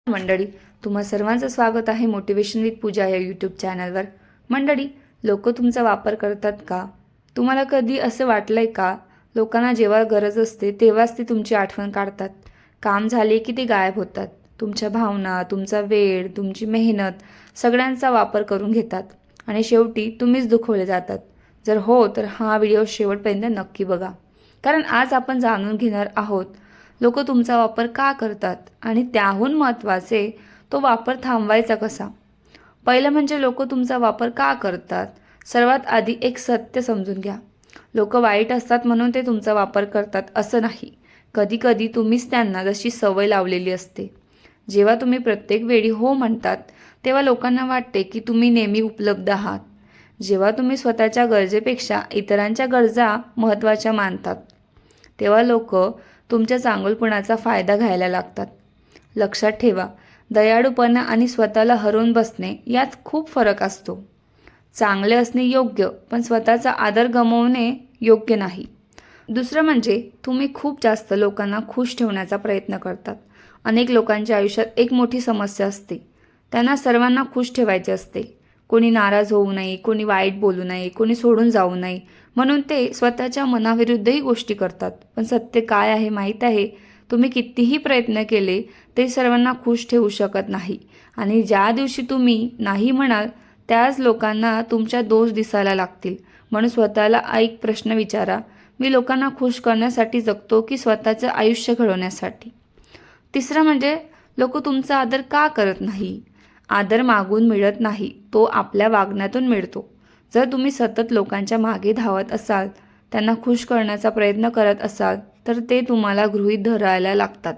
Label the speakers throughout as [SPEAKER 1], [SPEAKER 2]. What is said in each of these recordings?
[SPEAKER 1] मंडळी, तुम्हा सर्वांचं स्वागत आहे मोटिवेशन विथ पूजा या यूट्यूब चॅनलवर। मंडळी, लोक तुमचा वापर करतात का? तुम्हाला कधी असं वाटलंय का, लोकांना जेव्हा गरज असते तेव्हाच ते तुमची आठवण काढतात, काम झाले की ते गायब होतात, तुमच्या भावना, तुमचा वेळ, तुमची मेहनत सगळ्यांचा वापर करून घेतात आणि शेवटी तुम्हीच दुखवले जातात? जर हो तर हा व्हिडिओ शेवटपर्यंत नक्की बघा, कारण आज आपण जाणून घेणार आहोत लोक तुमचा वापर का करतात आणि त्याहून महत्त्वाचे, तो वापर थांबवायचा कसा। पहिलं म्हणजे लोक तुमचा वापर का करतात। सर्वात आधी एक सत्य समजून घ्या, लोक वाईट असतात म्हणून ते तुमचा वापर करतात असं नाही। कधी कधी तुम्हीच त्यांना जशी सवय लावलेली असते। जेव्हा तुम्ही प्रत्येक वेळी हो म्हणतात तेव्हा लोकांना वाटते की तुम्ही नेहमी उपलब्ध आहात। जेव्हा तुम्ही स्वतःच्या गरजेपेक्षा इतरांच्या गरजा महत्त्वाच्या मानतात तेव्हा लोक तुमच्या चांगुलपणाचा फायदा घ्यायला लागतात। लक्षात ठेवा, दयाळूपणा आणि स्वतःला हरवून बसणे यात खूप फरक असतो। चांगले असणे योग्य, पण स्वतःचा आदर गमावणे योग्य नाही। दुसरं म्हणजे तुम्ही खूप जास्त लोकांना खुश ठेवण्याचा प्रयत्न करतात। अनेक लोकांच्या आयुष्यात एक मोठी समस्या असते, त्यांना सर्वांना खुश ठेवायचे असते। कोणी नाराज होऊ नये, कोणी वाईट बोलू नये, कोणी सोडून जाऊ नये, म्हणून ते स्वतःच्या मनाविरुद्धही गोष्टी करतात। पण सत्य काय आहे माहीत आहे, तुम्ही कितीही प्रयत्न केले ते सर्वांना खुश ठेवू शकत नाही। आणि ज्या दिवशी तुम्ही नाही म्हणाल त्याच लोकांना तुमच्या दोष दिसायला लागतील। म्हणून स्वतःला एक प्रश्न विचारा, मी लोकांना खुश करण्यासाठी जगतो की स्वतःचं आयुष्य घडवण्यासाठी। तिसरं म्हणजे लोक तुमचा आदर का करत नाही। आदर मागून मिळत नाही, तो आपल्या वागण्यातून मिळतो। जर तुम्ही सतत लोकांच्या मागे धावत असाल, त्यांना खुश करण्याचा प्रयत्न करत असाल तर ते तुम्हाला गृहीत धरायला लागतात।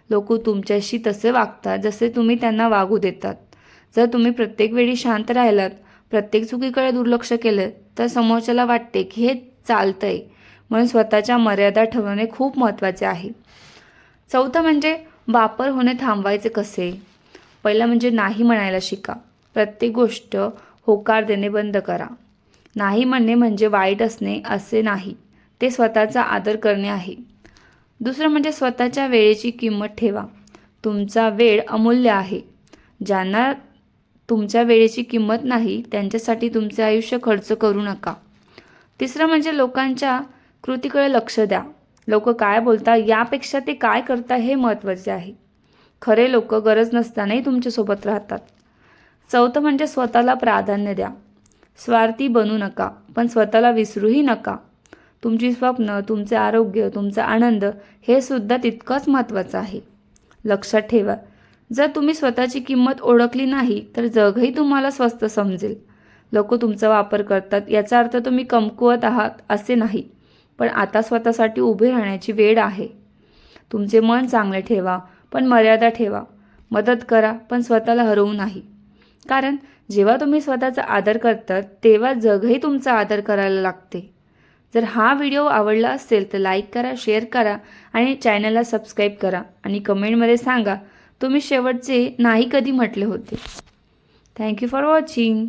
[SPEAKER 1] लोक तुमच्याशी तसे वागतात जसे तुम्ही त्यांना वागू देतात। जर तुम्ही प्रत्येक वेळी शांत राहिलात, प्रत्येक चुकीकडे दुर्लक्ष केलं, तर समोरच्याला वाटते की हे चालतंय। म्हणून स्वतःच्या मर्यादा ठेवणे खूप महत्त्वाचे आहे। चौथं म्हणजे वापर होणे थांबवायचे कसे। पहिलं म्हणजे नाही म्हणायला शिका। प्रत्येक गोष्ट होकार देणे बंद करा। नाही म्हणणे म्हणजे वाईट असणे असे नाही, ते स्वतःचा आदर करणे आहे। दुसरं म्हणजे स्वतःच्या वेळेची किंमत ठेवा। तुमचा वेळ अमूल्य आहे। ज्यांना तुमच्या वेळेची किंमत नाही त्यांच्यासाठी तुमचे आयुष्य खर्च करू नका। तिसरं म्हणजे लोकांच्या कृतीकडे लक्ष द्या। लोक काय बोलतात यापेक्षा ते काय करतात हे महत्त्वाचे आहे। खरे लोक गरज नसतानाही तुमच्यासोबत राहतात। चौथं म्हणजे स्वतःला प्राधान्य द्या। स्वार्थी बनू नका, पण स्वतःला विसरूही नका। तुमची स्वप्न, तुमचे आरोग्य, तुमचा आनंद हे सुद्धा तितकंच महत्त्वाचं आहे। लक्षात ठेवा, जर तुम्ही स्वतःची किंमत ओळखली नाही तर जगही तुम्हाला स्वस्त समजेल। लोक तुमचा वापर करतात याचा अर्थ तुम्ही कमकुवत आहात असे नाही, पण आता स्वतःसाठी उभे राहण्याची वेळ आहे। तुमचे मन चांगले ठेवा, पण मर्यादा ठेवा। मदत करा, पण स्वतःला हरवू नाही। कारण जेव्हा तुम्ही स्वतःचा आदर करतात तेव्हा जगही तुमचा आदर करायला लागते। जर हा व्हिडिओ आवडला असेल तर लाईक करा, शेअर करा आणि चॅनलला सबस्क्राईब करा आणि कमेंटमध्ये सांगा तुम्ही शेवटचे नाही कधी म्हटले होते। Thank you for watching.